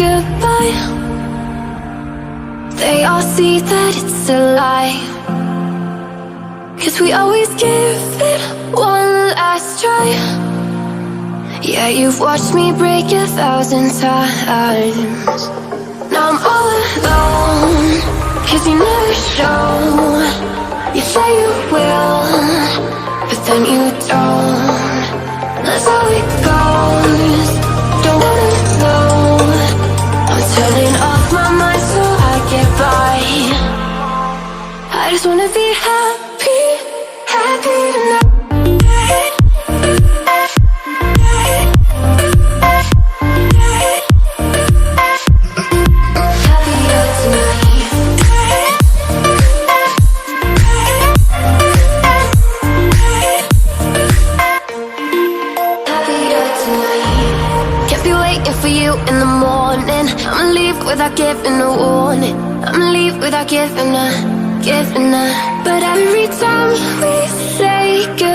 goodbye, they all see that it's a lie. 'Cause we always give it one last try. Yeah, you've watched me break 1,000 times. Now I'm all alone, 'cause you never show. You say you will, but then you don't. That's how it goes, don't wanna know. I'm turning off my mind so I get by. I just wanna be happy, happy tonight. For you in the morning, I'ma leave without giving a warning. I'ma leave without giving a. But every time we say goodbye,